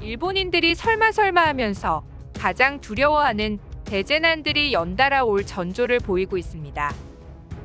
일본인들이 설마 하면서 가장 두려워하는 대재난들이 연달아 올 전조를 보이고 있습니다.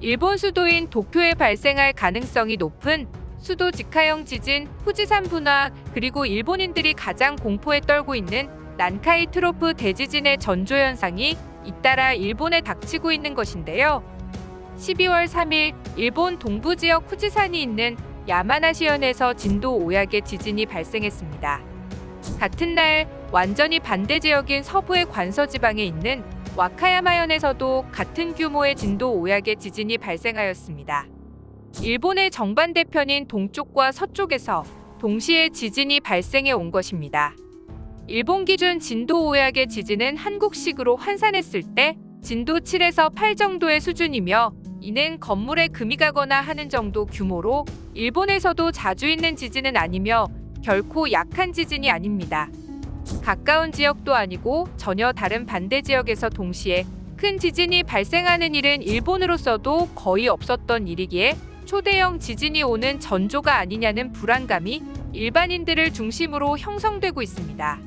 일본 수도인 도쿄에 발생할 가능성이 높은 수도 직하형 지진, 후지산 분화, 그리고 일본인들이 가장 공포에 떨고 있는 난카이 트로프 대지진의 전조 현상이 잇따라 일본에 닥치고 있는 것인데요. 12월 3일 일본 동부 지역 후지산이 있는 야마나시현에서 진도 5약의 지진이 발생했습니다. 같은 날 완전히 반대 지역인 서부의 관서 지방에 있는 와카야마현에서도 같은 규모의 진도 5약의 지진이 발생하였습니다. 일본의 정반대편인 동쪽과 서쪽에서 동시에 지진이 발생해 온 것입니다. 일본 기준 진도 5약의 지진은 한국식으로 환산했을 때 진도 7에서 8 정도의 수준이며 이는 건물에 금이 가거나 하는 정도 규모로 일본에서도 자주 있는 지진은 아니며 결코 약한 지진이 아닙니다. 가까운 지역도 아니고 전혀 다른 반대 지역에서 동시에 큰 지진이 발생하는 일은 일본으로서도 거의 없었던 일이기에 초대형 지진이 오는 전조가 아니냐는 불안감이 일반인들을 중심으로 형성되고 있습니다.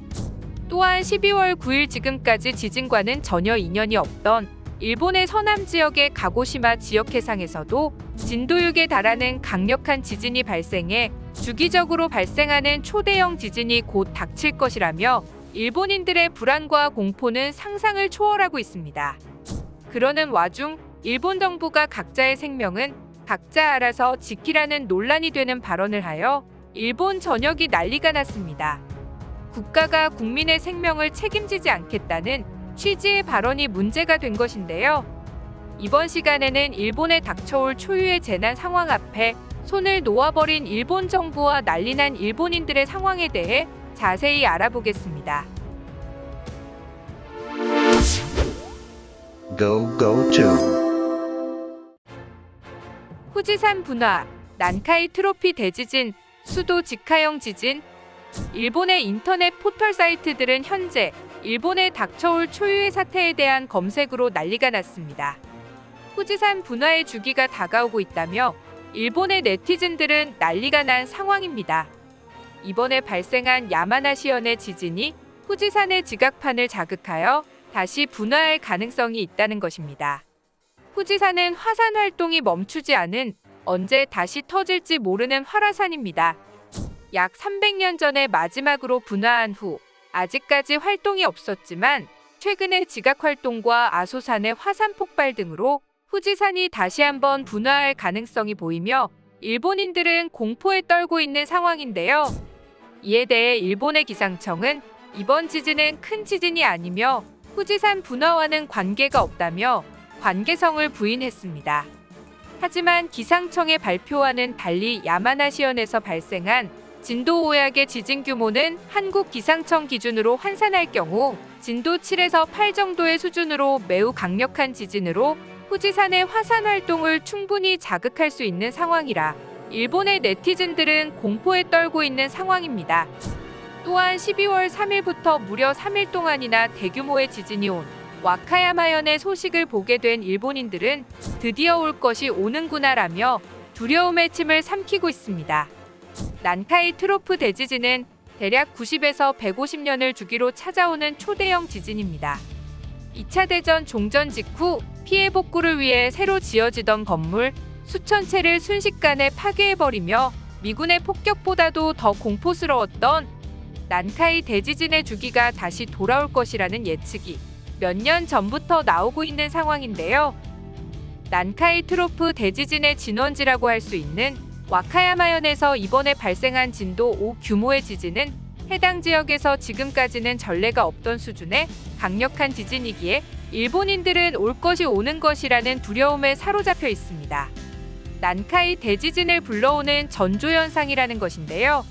또한 12월 9일 지금까지 지진과는 전혀 인연이 없던 일본의 서남 지역의 가고시마 지역 해상에서도 진도 6에 달하는 강력한 지진이 발생해 주기적으로 발생하는 초대형 지진이 곧 닥칠 것이라며 일본인들의 불안과 공포는 상상을 초월하고 있습니다. 그러는 와중 일본 정부가 각자의 생명은 각자 알아서 지키라는 논란이 되는 발언을 하여 일본 전역이 난리가 났습니다. 국가가 국민의 생명을 책임지지 않겠다는 취지의 발언이 문제가 된 것인데요. 이번 시간에는 일본에 닥쳐올 초유의 재난 상황 앞에 손을 놓아버린 일본 정부와 난리난 일본인들의 상황에 대해 자세히 알아보겠습니다. Go to 후지산 분화, 난카이 트로피 대지진, 수도 직하형 지진. 일본의 인터넷 포털 사이트들은 현재 일본에 닥쳐올 초유의 사태에 대한 검색으로 난리가 났습니다. 후지산 분화의 주기가 다가오고 있다며 일본의 네티즌들은 난리가 난 상황입니다. 이번에 발생한 야마나시현의 지진이 후지산의 지각판을 자극하여 다시 분화할 가능성이 있다는 것입니다. 후지산은 화산 활동이 멈추지 않은 언제 다시 터질지 모르는 활화산입니다. 약 300년 전에 마지막으로 분화한 후 아직까지 활동이 없었지만 최근의 지각 활동과 아소산의 화산 폭발 등으로 후지산이 다시 한번 분화할 가능성이 보이며 일본인들은 공포에 떨고 있는 상황인데요. 이에 대해 일본의 기상청은 이번 지진은 큰 지진이 아니며 후지산 분화와는 관계가 없다며 관계성을 부인했습니다. 하지만 기상청의 발표와는 달리 야마나시현에서 발생한 진도 5약의 지진 규모는 한국 기상청 기준으로 환산할 경우 진도 7에서 8 정도의 수준으로 매우 강력한 지진으로 후지산의 화산 활동을 충분히 자극할 수 있는 상황이라 일본의 네티즌들은 공포에 떨고 있는 상황입니다. 또한 12월 3일부터 무려 3일 동안이나 대규모의 지진이 온 와카야마현의 소식을 보게 된 일본인들은 드디어 올 것이 오는구나라며 두려움의 침을 삼키고 있습니다. 난카이 트로프 대지진은 대략 90에서 150년을 주기로 찾아오는 초대형 지진입니다. 2차 대전 종전 직후 피해 복구를 위해 새로 지어지던 건물 수천 채를 순식간에 파괴해버리며 미군의 폭격보다도 더 공포스러웠던 난카이 대지진의 주기가 다시 돌아올 것이라는 예측이 몇 년 전부터 나오고 있는 상황인데요. 난카이 트로프 대지진의 진원지라고 할 수 있는 와카야마현에서 이번에 발생한 진도 5 규모의 지진은 해당 지역에서 지금까지는 전례가 없던 수준의 강력한 지진이기에 일본인들은 올 것이 오는 것이라는 두려움에 사로잡혀 있습니다. 난카이 대지진을 불러오는 전조현상이라는 것인데요.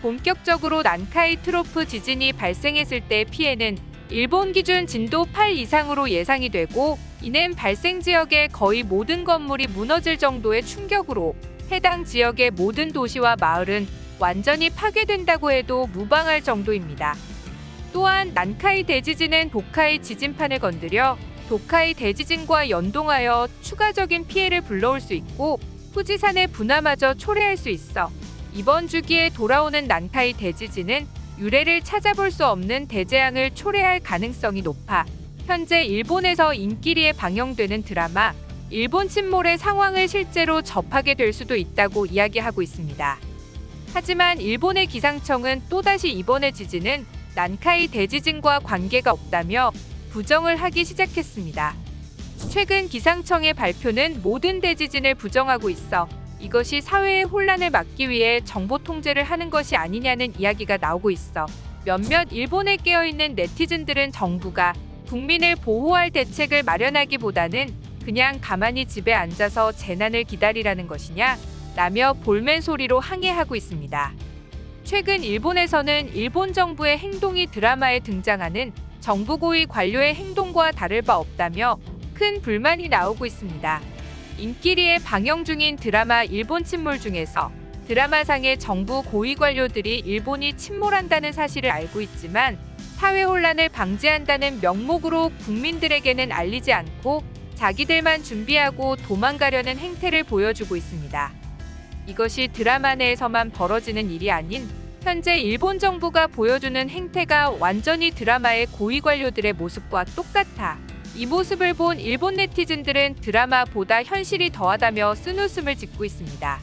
본격적으로 난카이 트로프 지진이 발생했을 때 피해는 일본 기준 진도 8 이상으로 예상이 되고 이는 발생 지역의 거의 모든 건물이 무너질 정도의 충격으로 해당 지역의 모든 도시와 마을은 완전히 파괴된다고 해도 무방할 정도입니다. 또한 난카이 대지진은 도카이 지진판을 건드려 도카이 대지진과 연동하여 추가적인 피해를 불러올 수 있고 후지산의 분화마저 초래할 수 있어 이번 주기에 돌아오는 난카이 대지진은 유래를 찾아볼 수 없는 대재앙을 초래할 가능성이 높아 현재 일본에서 인기리에 방영되는 드라마 일본 침몰의 상황을 실제로 접하게 될 수도 있다고 이야기하고 있습니다. 하지만 일본의 기상청은 또다시 이번의 지진은 난카이 대지진과 관계가 없다며 부정을 하기 시작했습니다. 최근 기상청의 발표는 모든 대지진을 부정하고 있어 이것이 사회의 혼란을 막기 위해 정보 통제를 하는 것이 아니냐는 이야기가 나오고 있어 몇몇 일본에 깨어있는 네티즌들은 정부가 국민을 보호할 대책을 마련하기보다는 그냥 가만히 집에 앉아서 재난을 기다리라는 것이냐 라며 볼멘 소리로 항의하고 있습니다. 최근 일본에서는 일본 정부의 행동이 드라마에 등장하는 정부 고위 관료의 행동과 다를 바 없다며 큰 불만이 나오고 있습니다. 인기리에 방영 중인 드라마 일본 침몰 중에서 드라마상의 정부 고위 관료들이 일본이 침몰한다는 사실을 알고 있지만 사회 혼란을 방지한다는 명목으로 국민들에게는 알리지 않고 자기들만 준비하고 도망가려는 행태를 보여주고 있습니다. 이것이 드라마 내에서만 벌어지는 일이 아닌 현재 일본 정부가 보여주는 행태가 완전히 드라마의 고위 관료들의 모습과 똑같아 이 모습을 본 일본 네티즌들은 드라마보다 현실이 더하다며 쓴웃음을 짓고 있습니다.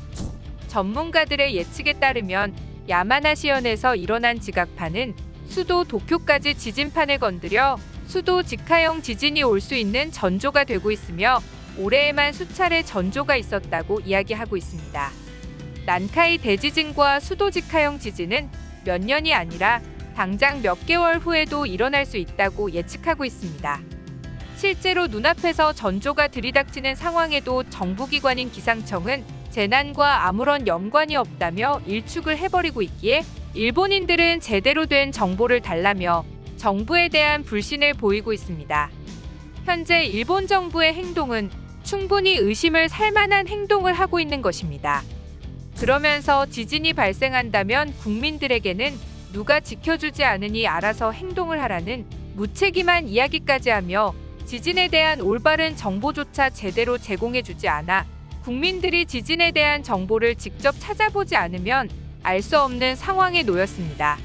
전문가들의 예측에 따르면 야마나시현에서 일어난 지각파는 수도 도쿄까지 지진판을 건드려 수도 직하형 지진이 올 수 있는 전조가 되고 있으며 올해에만 수차례 전조가 있었다고 이야기하고 있습니다. 난카이 대지진과 수도 직하형 지진은 몇 년이 아니라 당장 몇 개월 후에도 일어날 수 있다고 예측하고 있습니다. 실제로 눈앞에서 전조가 들이닥치는 상황에도 정부기관인 기상청은 재난과 아무런 연관이 없다며 일축을 해버리고 있기에 일본인들은 제대로 된 정보를 달라며 정부에 대한 불신을 보이고 있습니다. 현재 일본 정부의 행동은 충분히 의심을 살 만한 행동을 하고 있는 것입니다. 그러면서 지진이 발생한다면 국민들에게는 누가 지켜주지 않으니 알아서 행동을 하라는 무책임한 이야기까지 하며 지진에 대한 올바른 정보조차 제대로 제공해주지 않아 국민들이 지진에 대한 정보를 직접 찾아보지 않으면 알 수 없는 상황에 놓였습니다.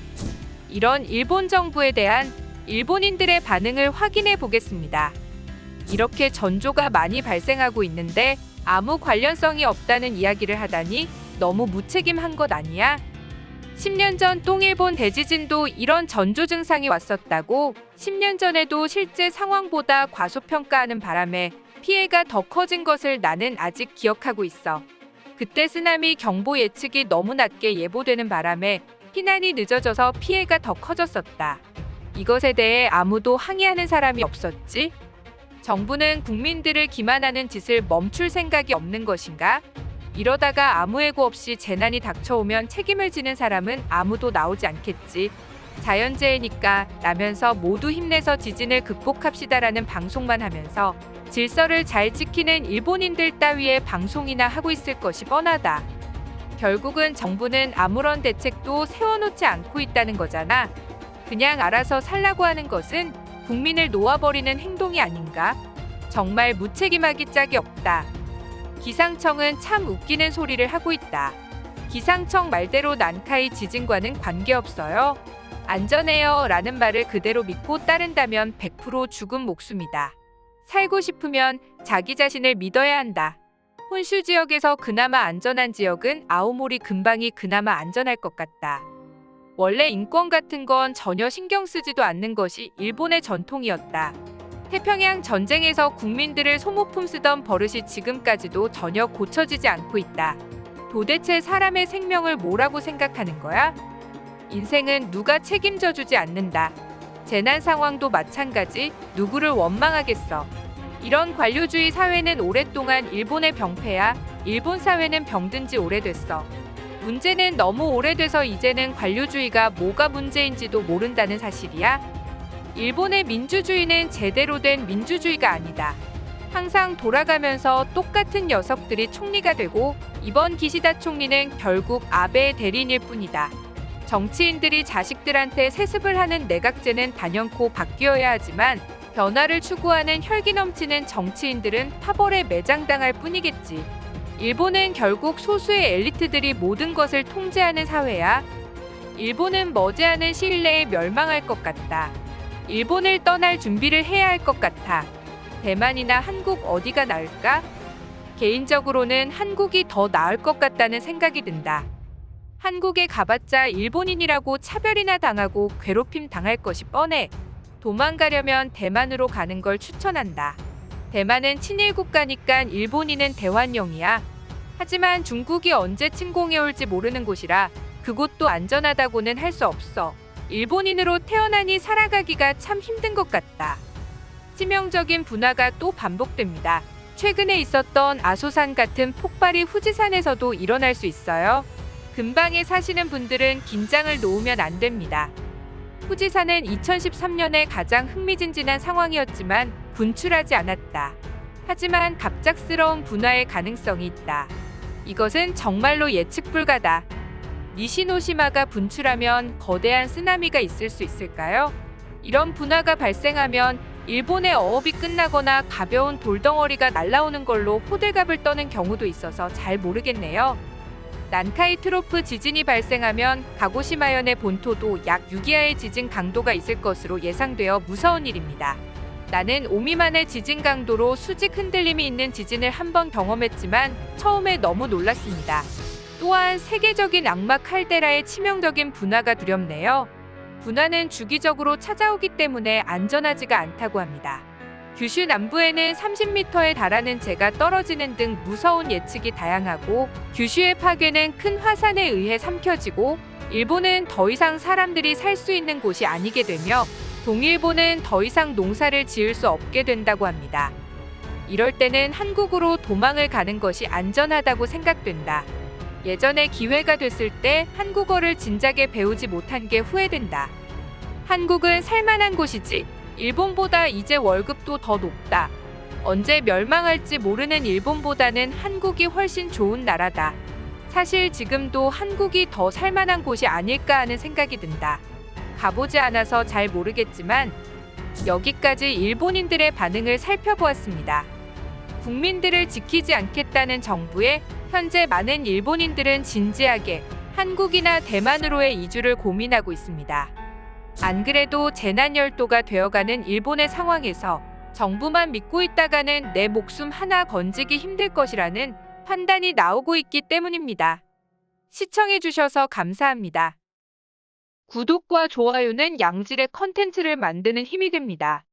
이런 일본 정부에 대한 일본인들의 반응을 확인해 보겠습니다. 이렇게 전조가 많이 발생하고 있는데 아무 관련성이 없다는 이야기를 하다니 너무 무책임한 것 아니야? 10년 전 동일본 대지진도 이런 전조 증상이 왔었다고 10년 전에도 실제 상황보다 과소평가하는 바람에 피해가 더 커진 것을 나는 아직 기억하고 있어. 그때 쓰나미 경보 예측이 너무 낮게 예보되는 바람에 피난이 늦어져서 피해가 더 커졌었다. 이것에 대해 아무도 항의하는 사람이 없었지? 정부는 국민들을 기만하는 짓을 멈출 생각이 없는 것인가? 이러다가 아무 예고 없이 재난이 닥쳐오면 책임을 지는 사람은 아무도 나오지 않겠지. 자연재해니까 라면서 모두 힘내서 지진을 극복합시다라는 방송만 하면서 질서를 잘 지키는 일본인들 따위의 방송이나 하고 있을 것이 뻔하다. 결국은 정부는 아무런 대책도 세워놓지 않고 있다는 거잖아. 그냥 알아서 살라고 하는 것은 국민을 놓아버리는 행동이 아닌가? 정말 무책임하기 짝이 없다. 기상청은 참 웃기는 소리를 하고 있다. 기상청 말대로 난카이 지진과는 관계없어요. 안전해요 라는 말을 그대로 믿고 따른다면 100% 죽은 목숨이다. 살고 싶으면 자기 자신을 믿어야 한다. 혼슈 지역에서 그나마 안전한 지역은 아오모리 근방이 그나마 안전할 것 같다. 원래 인권 같은 건 전혀 신경 쓰지도 않는 것이 일본의 전통이었다. 태평양 전쟁에서 국민들을 소모품 쓰던 버릇이 지금까지도 전혀 고쳐지지 않고 있다. 도대체 사람의 생명을 뭐라고 생각하는 거야? 인생은 누가 책임져 주지 않는다. 재난 상황도 마찬가지, 누구를 원망하겠어. 이런 관료주의 사회는 오랫동안 일본의 병폐야. 일본 사회는 병든 지 오래됐어. 문제는 너무 오래돼서 이제는 관료주의가 뭐가 문제인지도 모른다는 사실이야. 일본의 민주주의는 제대로 된 민주주의가 아니다. 항상 돌아가면서 똑같은 녀석들이 총리가 되고 이번 기시다 총리는 결국 아베의 대리인일 뿐이다. 정치인들이 자식들한테 세습을 하는 내각제는 단연코 바뀌어야 하지만 변화를 추구하는 혈기 넘치는 정치인들은 파벌에 매장당할 뿐이겠지. 일본은 결국 소수의 엘리트들이 모든 것을 통제하는 사회야. 일본은 머지않은 시일 내에 멸망할 것 같다. 일본을 떠날 준비를 해야 할 것 같아. 대만이나 한국 어디가 나을까? 개인적으로는 한국이 더 나을 것 같다는 생각이 든다. 한국에 가봤자 일본인이라고 차별이나 당하고 괴롭힘 당할 것이 뻔해. 도망가려면 대만으로 가는 걸 추천한다. 대만은 친일 국가니까 일본인은 대환영이야. 하지만 중국이 언제 침공해올지 모르는 곳이라 그곳도 안전하다고는 할 수 없어. 일본인으로 태어나니 살아가기가 참 힘든 것 같다. 치명적인 분화가 또 반복됩니다. 최근에 있었던 아소산 같은 폭발이 후지산에서도 일어날 수 있어요. 근방에 사시는 분들은 긴장을 놓으면 안 됩니다. 후지산은 2013년에 가장 흥미진진한 상황이었지만 분출하지 않았다. 하지만 갑작스러운 분화의 가능성이 있다. 이것은 정말로 예측 불가다. 니시노시마가 분출하면 거대한 쓰나미가 있을 수 있을까요? 이런 분화가 발생하면 일본의 어업이 끝나거나 가벼운 돌덩어리가 날아오는 걸로 호들갑을 떠는 경우도 있어서 잘 모르겠네요. 난카이 트로프 지진이 발생하면 가고시마현의 본토도 약 6이하의 지진 강도가 있을 것으로 예상되어 무서운 일입니다. 나는 5미만의 지진 강도로 수직 흔들림이 있는 지진을 한 번 경험했지만 처음에 너무 놀랐습니다. 또한 세계적인 악마 칼데라의 치명적인 분화가 두렵네요. 분화는 주기적으로 찾아오기 때문에 안전하지가 않다고 합니다. 규슈 남부에는 30m에 달하는 재가 떨어지는 등 무서운 예측이 다양하고 규슈의 파괴는 큰 화산에 의해 삼켜지고 일본은 더 이상 사람들이 살 수 있는 곳이 아니게 되며 동일본은 더 이상 농사를 지을 수 없게 된다고 합니다. 이럴 때는 한국으로 도망을 가는 것이 안전하다고 생각된다. 예전에 기회가 됐을 때 한국어를 진작에 배우지 못한 게 후회된다. 한국은 살만한 곳이지. 일본보다 이제 월급도 더 높다. 언제 멸망할지 모르는 일본보다는 한국이 훨씬 좋은 나라다. 사실 지금도 한국이 더 살만한 곳이 아닐까 하는 생각이 든다. 가보지 않아서 잘 모르겠지만 여기까지 일본인들의 반응을 살펴보았습니다. 국민들을 지키지 않겠다는 정부에 현재 많은 일본인들은 진지하게 한국이나 대만으로의 이주를 고민하고 있습니다. 안 그래도 재난열도가 되어가는 일본의 상황에서 정부만 믿고 있다가는 내 목숨 하나 건지기 힘들 것이라는 판단이 나오고 있기 때문입니다. 시청해주셔서 감사합니다. 구독과 좋아요는 양질의 컨텐츠를 만드는 힘이 됩니다.